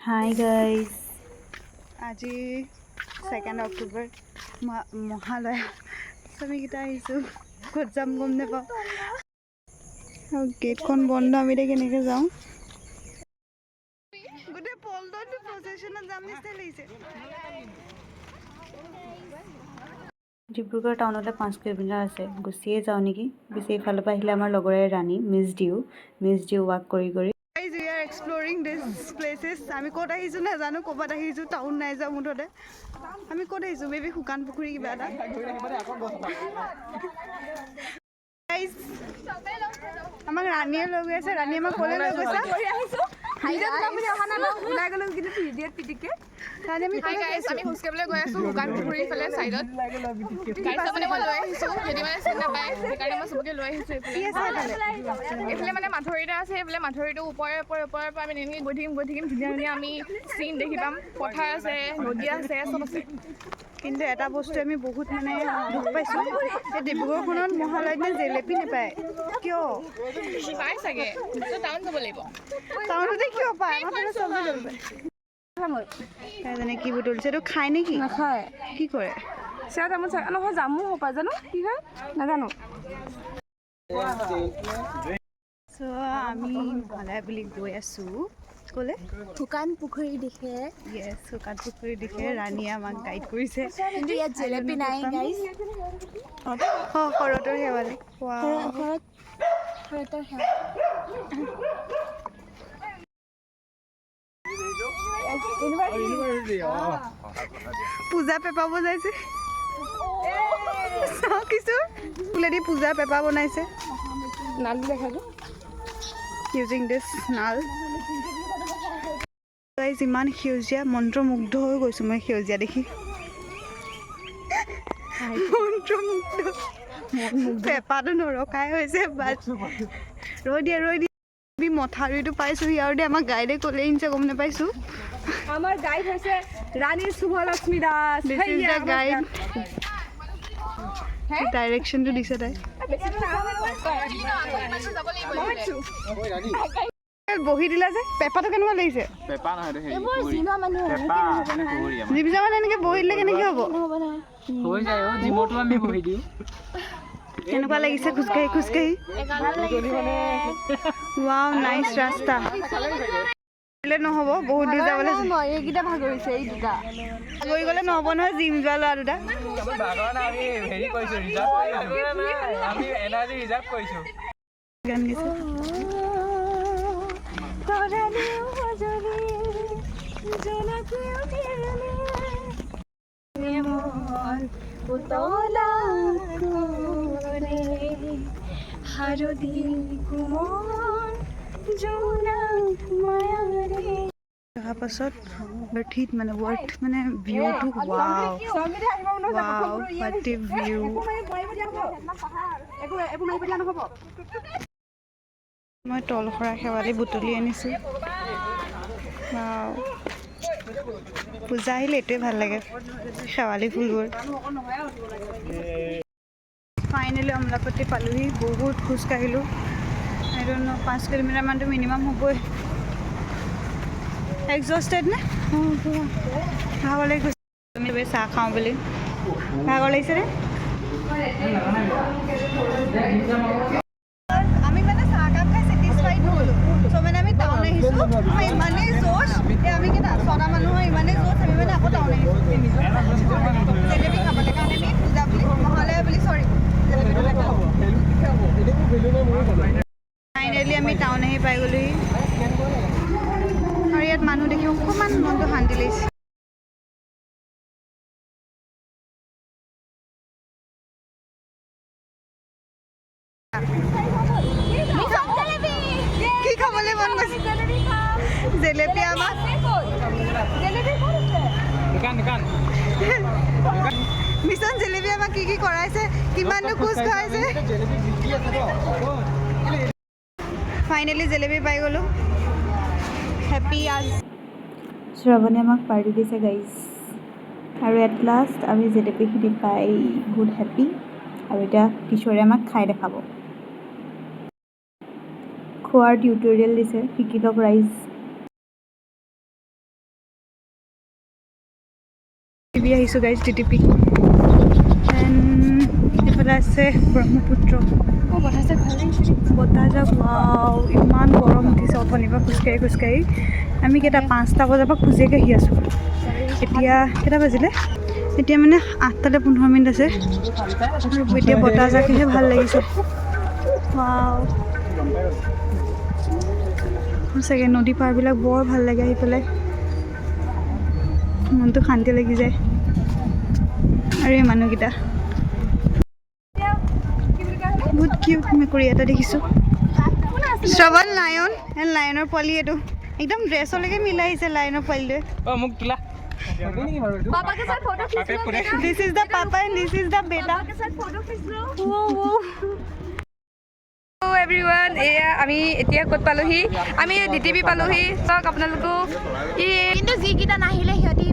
Hi guys. আজি 2 অক্টোবৰ মহালয়া আমিকেইটা আহিছোঁ ক'ত যাম গম নাপাওঁ আৰু গেটখন বন্ধ আমি এতিয়া কেনেকৈ যাওঁ গোটেই পল্টনটো প্ৰচেশ্যনত যাম নিচিনা লাগিছে ডিব্ৰুগড় টাউনতে 5 কিলোমিটাৰ আছে গুচিয়ে যাওঁ নেকি বেছি এইফালৰ পৰা আহিলে আমাৰ লগৰে ৰাণী মিছ ডিউ ৱাক কৰি Guys, we are exploring these places. আমি ক'ত আহিছোঁ নাজানো ক'বাত আহিছোঁ টাউন নাই যাওঁ মুঠতে আমি ক'ত আহিছোঁ মেবি শুকান পুখুৰী কিবা এটা Guys, আমাক ৰাণীয়ে লৈ গৈ আছে ৰাণী আমাক ক'লে লৈ গৈছা আমি খোজকাঢ়িবলৈ গৈ আছোঁ শুকান পুখুৰীৰ ফালে চাইডত মানে মই লৈ আহিছোঁ যদি মানে চিনি নাপায় সেইকাৰণে মই চবকে লৈ আহিছোঁ এইফালে মানে মাথৰি এটা আছে এইফালে মাথৰিটো ওপৰে পৰা আমি এনেকৈ গৈ থাকিম ধুনীয়া ধুনীয়া আমি চিন দেখি পাম পথাৰ আছে নদী আছে চব আছে কিন্তু এটা বস্তু আমি বহুত মানে দুখ পাইছোঁ এই ডিব্ৰুগড়খনত মহালয়ত মানে জেলেপি নাপায় কিয় পাই চাগে টাউন যাব লাগিব টাউনতে কিয় পায় আমাৰ চবে যাব পায় কি বুটলিছে এইটো খায় নেকি নাখায় কি কৰে চিৰা চামুচ নহয় জামু হ'ব পাৰে জানো কি হয় নাজানো আমি মহালয়া বুলি গৈ আছোঁ ক'লে শুকান পুখুৰী দিশে শুকান পুখুৰী দিশে ৰাণীয়ে আমাক গাইড কৰিছে কিন্তু ইয়াত জেলেপি নাই গাইজ শৰতৰ শেৱালি শৰতৰ পূজা পেপা বজাইছে কিছু ফুলেদি পূজা পেপা বনাইছে নাল দেখাটো ইউজিং দিছ নাল ইমান সেউজীয়া মন্ত্ৰমুগ্ধ হৈ গৈছোঁ মই সেউজীয়া দেখি মন্ত্ৰমুগ্ধ পেপাটো নৰখাই হৈছে ৰৈ দিয়া মথাউৰিটো পাইছোঁহি আৰু দে আমাক গাইডে ক'লে আনিছে গম নাপাইছোঁ আমাৰ গাইড হৈছে ৰাণী শুভলক্ষ্মী দাস গাইড ডাইৰেকশ্যনটো দিছে তাই বহি দিলা যে পেপাটো কেনেকুৱা লাগিছে জীৱিজা মানে এনেকৈ বহি দিলে কেনেকৈ হ'ব কেনেকুৱা লাগিছে খোজকাঢ়ি ৱাও নাইচ ৰাস্তা নহ'ব বহুত দূৰ যাবলৈ এইকেইটা ভাগৰিছে এই দুটা গৈ গ'লে নহ'ব নহয় জিম যোৱা ল'ৰা দুটা গান গাইছে অহাৰ পাছত ঠিক মানে ৱৰ্ড মানে ভিউটো ৱাও ভিউ মই তলসৰা শেৱালি বুটলি আনিছোঁ পূজা আহিলে এইটোৱে ভাল লাগে শেৱালি ফুলবোৰ ফাইনেলি অমলাপট্টি পালোহি বহুত খোজকাঢ়িলোঁ এইটো 5 কিলোমিটাৰমানটো মিনিমাম হ'বই এক্সস্টেড নে ভাগৰ লাগি গৈছে আমি চাহ খাওঁ বুলি ভাগৰ লাগিছেনে আমি মানে চাহকাপ খাই ছেটিছফাইড নহ'লোঁ চ' মানে আমি টাউন আহিছোঁ ইমানেই জোচ আমি কেইটা 6টা মানুহৰ ইমানেই জোচ আমি মানে আকৌ টাউন আহিছোঁ জেলেপি খাবলৈ কাৰণে আমি পূজা বুলি মহালয়া বুলি ফাইনেলি আমি টাউন আহি পাই গ'লোহি আৰু ইয়াত মানুহ দেখি অকণমান মনটো শান্তি লাগিছে কি খাবলৈ মন গৈছে জেলেপি আমাক মিছন জেলেপি আমাক কি কৰাইছে কিমাননো খোজ খুৱাইছে ফাইনেলি জেলেপি পাই গ'লোঁ হেপী আজ শ্ৰাৱণে আমাক পাৰ্টি দিছে গাইজ আৰু এট লাষ্ট আমি জেলেপিখিনি পাই বহুত হেপী আৰু এতিয়া কিশোৰে আমাক খাই দেখাব খোৱাৰ টিউটৰিয়েল দিছে শিকি লওক ৰাইজ DTP আহিছোঁ গাইজ DTP এইফালে আছে ব্ৰহ্মপুত্ৰ বতাহ যাক ৱাও ইমান গৰম উঠিছে অথনিৰ পৰা খোজকাঢ়ি আমি কেইটা 5টা বজাৰ পৰা খোজেই আহি আছোঁ এতিয়া কেইটা বাজিলে এতিয়া মানে 8টালৈ 15 মিনিট আছে আৰু এতিয়া বতাহ যাকেহে ভাল লাগিছে ৱাও সঁচাকৈ নদী পাৰবিলাক বৰ ভাল লাগে আহি পেলাই মনটো শান্তি লাগি যায় আৰু এই মানুহকেইটা বহুত কিউট মেকুৰী এটা দেখিছোঁ শ্ৰৱণ লায়ন লায়নৰ পোৱালি এইটো একদম ড্ৰেছলৈকে মিলাই আহিছে লায়নৰ পোৱালিটোৱে মোক তোলা पापा के साथ फोटो खींच लो बेटा this is the papa and this is the বেটা पापा के साथ फोटो खींच लो হেল্ল' এভৰিৱান এয়া আমি এতিয়া ক'ত পালোহি আমি DTP পালোহি চাওক আপোনালোকো কিন্তু যিকেইটা নাহিলে সিহঁতি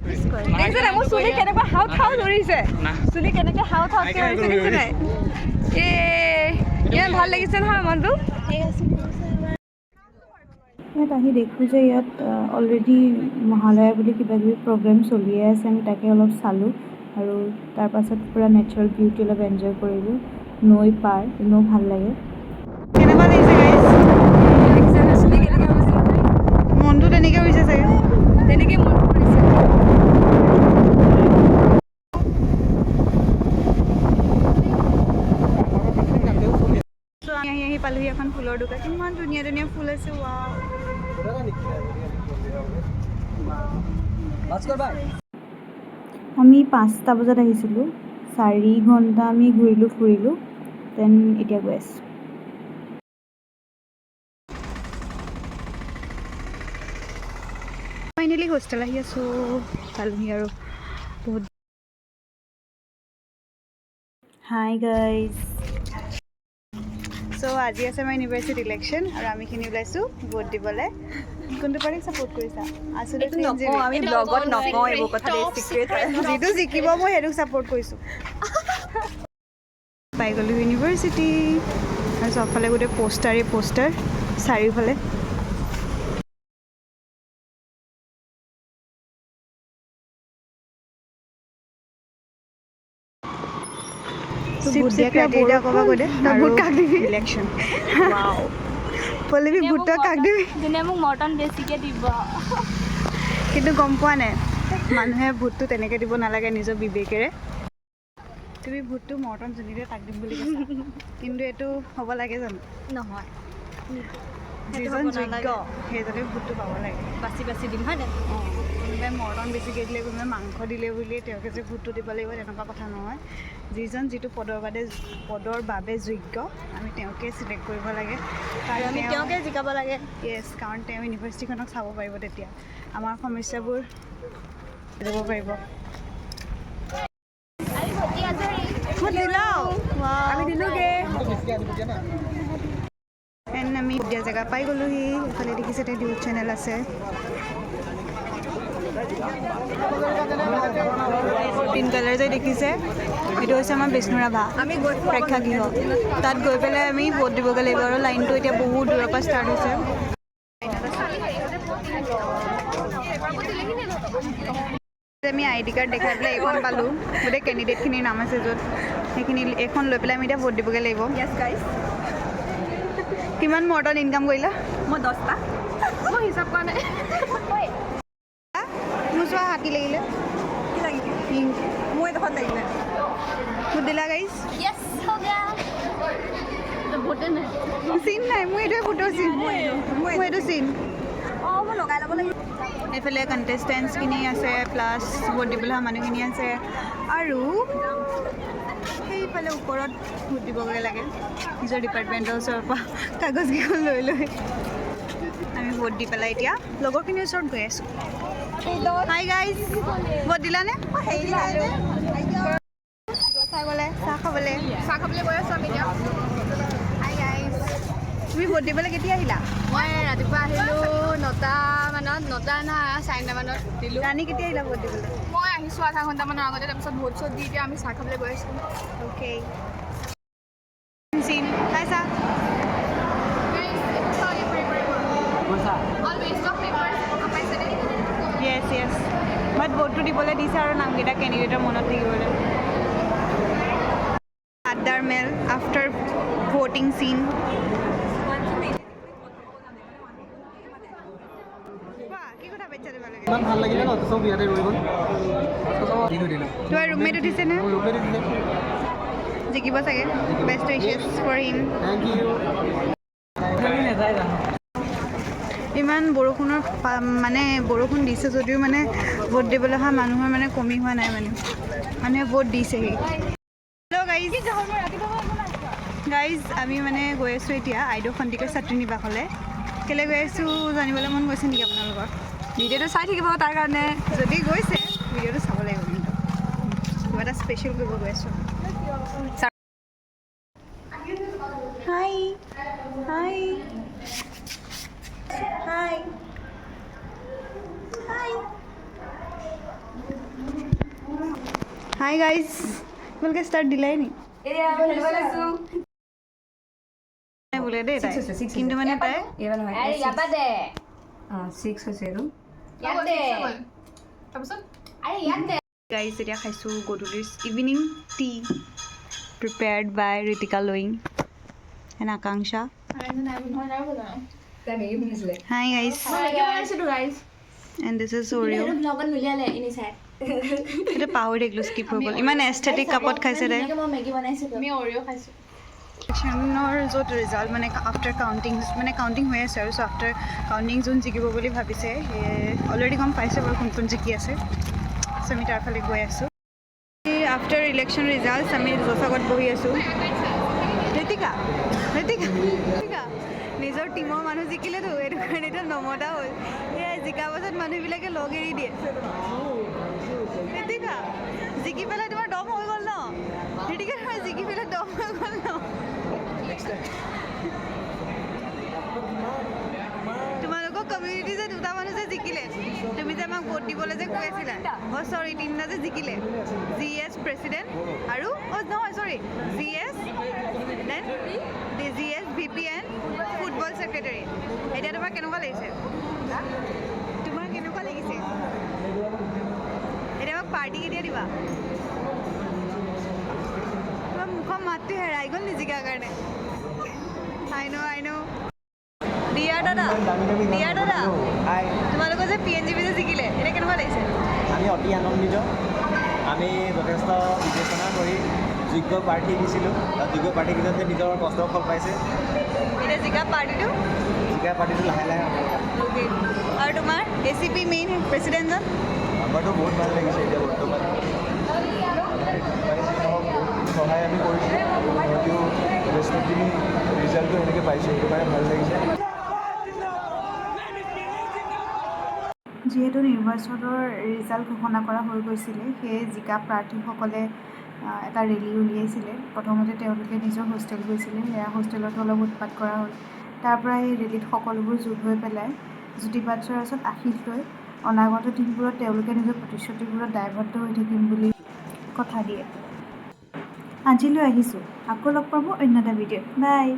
মিছ কৰে দেখিছে নাই মোৰ চুলি কেনেকুৱা হাও থাও ধৰিছে চুলি কেনেকৈ হাও থাওকৈ ধৰিছে দেখিছে নাই ইমান ভাল লাগিছে নহয় মনটো ইয়াত আহি দেখোঁ যে ইয়াত অলৰেডি মহালয়া বুলি কিবা কিবি প্ৰগ্ৰেম চলিয়ে আছে আমি তাকে অলপ চালোঁ আৰু তাৰপাছত পূৰা নেচাৰেল বিউটি অলপ এনজয় কৰিলোঁ নৈ পাৰ এনেও ভাল লাগে কেনেকুৱা লাগিছে গাইজ চুলি কেনেকৈ হৈছে মনটো তেনেকৈ হৈছে চাগে তেনেকৈ মনটো কৰিছে আমি আহি পালোহি এখন ফুলৰ দোকান ইমান ধুনীয়া ধুনীয়া ফুল আছে ৱাও আমি 5টা বজাত আহিছিলোঁ 4 ঘণ্টা আমি ঘূৰিলোঁ ফুৰিলোঁ দেন এতিয়া গৈ আছোঁ ফাইনেলি হোষ্টেল আহি আছোঁ পালোহি আৰু বহুত হাই গাইজ চ' আজি আছে আমাৰ ইউনিভাৰ্চিটি ইলেকশ্যন আৰু আমিখিনি ওলাইছোঁ ভোট দিবলৈ কোনটো পাৰ্টিক ছাপোৰ্ট কৰিছা আমি ব্লগত নকওঁ এইবোৰ কথা যিটো জিকিব মই সেইটোক ছাপোৰ্ট কৰিছোঁ পাই গ'লোঁ ইউনিভাৰ্চিটি আৰু চবফালে গোটেই পোষ্টাৰ চাৰিওফালে ইলেকশ্যন পল্লৱী ভোটৰ কাক দিবি যোনে মোক মৰ্টন বেছিকৈ দিব কিন্তু গম পোৱা নাই মানুহে ভোটটো তেনেকৈ দিব নালাগে নিজৰ বিবেকেৰে তুমি ভোটটো মৰ্টন যোনিৰে তাক দিম বুলি কৈছা কিন্তু এইটো হ'ব লাগে জানো নহয় যিজন যোগ্য সেইজনে ভোটটো পাব লাগে বাছি বাছি দিম হয়নে কোনোবাই মৰ্টন বেছিকৈ দিলে কোনোবাই মাংস দিলে বুলি তেওঁকে যে ভোটটো দিব লাগিব তেনেকুৱা কথা নহয় যিজন যিটো পদৰ বাবে যোগ্য আমি তেওঁকে চিলেক্ট কৰিব লাগে আৰু আমি তেওঁকে জিকাব লাগে য়েছ কাৰণ তেওঁ ইউনিভাৰ্চিটিখনক চাব পাৰিব তেতিয়া আমাৰ সমস্যাবোৰ দিব পাৰিব আমি দিলোগে এণ্ড আমি দিয়া জেগা পাই গ'লোহি এইফালে দেখিছে তেওঁ নিউজ চেনেল আছে পিংক কালাৰ যে দেখিছে সেইটো হৈছে আমাৰ বিষ্ণুৰাভা আমি প্ৰেক্ষাগৃহ তাত গৈ পেলাই আমি ভোট দিবগৈ লাগিব আৰু লাইনটো এতিয়া বহুত দূৰৰ পৰা ষ্টাৰ্ট হৈছে আমি ID কাৰ্ড দেখাই পেলাই এইখন পালোঁ গোটেই কেণ্ডিডেটখিনিৰ নাম আছে য'ত সেইখিনি এইখন লৈ পেলাই আমি এতিয়া ভোট দিবগৈ লাগিব য়েছ গাইজ কিমান মৰ্টন ইনকাম কৰিলা মই 10টা মই হিচাপ কৰা নাই মোৰ চোৱা হাতী লাগিলে কি লাগিলে পিংক মোৰ এইডোখৰত লাগিলে ভোট দিলা গাইজ য়েছ হৈ গয়া ভোটে নাই চিন নাই মোৰ এইটোৱে ভোটৰ চিন মোৰ এইটো চিন অঁ মই লগাই ল'ব লাগিব এইফালে কণ্টেষ্টেণ্টছখিনি আছে প্লাছ ভোট দিবলৈ অহা মানুহখিনি আছে আৰু সেইফালে ওপৰত ভোট দিবগৈ লাগে নিজৰ ডিপাৰ্টমেণ্টৰ ওচৰৰ পৰা কাগজকেইখন লৈ আমি ভোট দি পেলাই এতিয়া লগৰখিনিৰ ওচৰত গৈ আছোঁ হাই গাইজ ভোট দিলানে চাহ খাবলৈ গৈ আছোঁ আমি এতিয়া হাই গাইজ তুমি ভোট দিবলৈ কেতিয়া আহিলা মই ৰাতিপুৱা আহিলোঁ 9টা মানত 9টা নহয় 9:30 মানত দিলোঁ ৰাণী কেতিয়া আহিলা ভোট দিবলৈ মই আহিছোঁ আধা ঘণ্টামানৰ আগতে তাৰপিছত ভোট চোট দি এতিয়া আমি চাহ খাবলৈ গৈ আছোঁ অ'কে চিন হাই চাহ All waste of paper. য়েছ বাট ভোটটো দিবলৈ দিছে আৰু নামকেইটা কেণ্ডিডেটৰ মনত থাকিবলৈ আড্ডাৰ মেল আফটাৰ ভোটিং চিন কি কথা পাতিছা তোমালোকে ইমান ভাল লাগিলে ন চব ইয়াতে ৰৈ গ'ল তোমাৰ ৰুমমেট উঠিছে নে জিকিব চাগে best wishes for him thank you ইমান বৰষুণৰ মানে বৰষুণ দিছে যদিও মানে ভোট দিবলৈ অহা মানুহৰ মানে কমি হোৱা নাই মানে মানুহে ভোট দিছেহি হেল্ল' গাইজ আমি মানে গৈ আছোঁ এতিয়া আইদেউ সন্দিকৈ ছাত্ৰী নিবাসলৈ কেলৈ গৈ আছোঁ জানিবলৈ মন গৈছে নেকি আপোনালোকৰ ভিডিঅ'টো চাই থাকিব তাৰ কাৰণে যদি গৈছে ভিডিঅ'টো চাব লাগিব কিন্তু কিবা এটা স্পেচিয়েল কৰিব গৈ আছোঁ হাই হাই হাই হাই হাই গাইজ তোমালোকে ষ্টাৰ্ট দিলাই নি বোলে দেই তাই কিন্তু মানে তাই গাইজ এতিয়া খাইছোঁ গধূলিৰ evening tea prepared by Ritika লোয়িং and Akanksha hi guys and this is অৰিঅ' সেইটো পাহৰি থাকিলোঁ স্কিপ হৈ গ'ল ইমান এস্থেটিক কাপত খাইছে তাই ইলেকশ্যনৰ য'ত ৰিজাল্ট মানে আফটাৰ কাউণ্টিং মানে কাউণ্টিং হৈ আছে আৰু চ' আফটাৰ কাউণ্টিং যোন জিকিব বুলি ভাবিছে অলৰেডি গম পাইছে বাৰু কোন কোন জিকি আছে চ' আমি তাৰ ফালে গৈ আছোঁ আফটাৰ ইলেকশ্যন ৰিজাল্ট আমি জচাগত বহি আছোঁ ঋতিকা নিজৰ টীমৰ মানুহ জিকিলেতো এইটো কাৰণে এতিয়া নমতা হ'ল সেয়াই জিকাৰ পাছত মানুহবিলাকে লগ এৰি দিয়ে ঋতিকা জিকি পেলাই তোমাৰ দম হৈ গ'ল ন ঋতিকা তোমাৰ জিকি পেলাই দম হৈ গ'ল ন তোমালোকৰ কমিউনিটি যে দুটা মানুহ যে জিকিলে তুমি যে আমাক ভোট দিবলৈ যে কৈ আছিলা চৰি তিনিটা যে জিকিলে GS প্ৰেচিডেণ্ট আৰু নহয় sorry GS then GS VP and football secretary এতিয়া তোমাৰ কেনেকুৱা লাগিছে তোমাৰ কেনেকুৱা লাগিছে এতিয়া আমাক পাৰ্টি কেতিয়া দিবা তোমাৰ মুখৰ মাতটো হেৰাই গ'ল নিজিকাৰ কাৰণে আই ন দিয়াৰ দাদা তোমালোকৰ যে PNGP যে জিকিলে এতিয়া কেনেকুৱা লাগিছে আমি অতি আনন্দিত আমি যথেষ্ট বিবেচনা কৰি যোগ্য প্ৰাৰ্থী দিছিলোঁ যোগ্য প্ৰাৰ্থীকেইজনে নিজৰ কষ্টৰ ফল পাইছে এতিয়া জিকা পাৰ্টিটো লাহে লাহে আৰু তোমাৰ ACP মেইন প্ৰেচিডেণ্টজন আমাৰতো বহুত ভাল লাগিছে এতিয়া বৰ্তমান সহায় আমি কৰিছোঁ হয়তো যথেষ্টখিনি ৰিজাল্টটো সেনেকৈ পাইছোঁ সেইটো কাৰণে ভাল লাগিছে যিহেতু নিৰ্বাচনৰ ৰিজাল্ট ঘোষণা কৰা হৈ গৈছিলে সেয়ে জিকা প্ৰাৰ্থীসকলে এটা ৰেলী উলিয়াইছিলে প্ৰথমতে তেওঁলোকে নিজৰ হোষ্টেল গৈছিলে সেয়া হোষ্টেলত অলপ উৎপাত কৰা হ'ল তাৰ পৰা এই ৰেলীত সকলোবোৰ যোগ হৈ পেলাই জ্যোতিপ্ৰসাদ ওচৰত আশীষ লৈ অনাগত দিনবোৰত তেওঁলোকে নিজৰ প্ৰতিশ্ৰুতিবোৰত দায়বদ্ধ হৈ থাকিম বুলি কথা দিয়ে আজিলৈ আহিছোঁ আকৌ লগ পাব অন্য এটা ভিডিঅ'ত বাই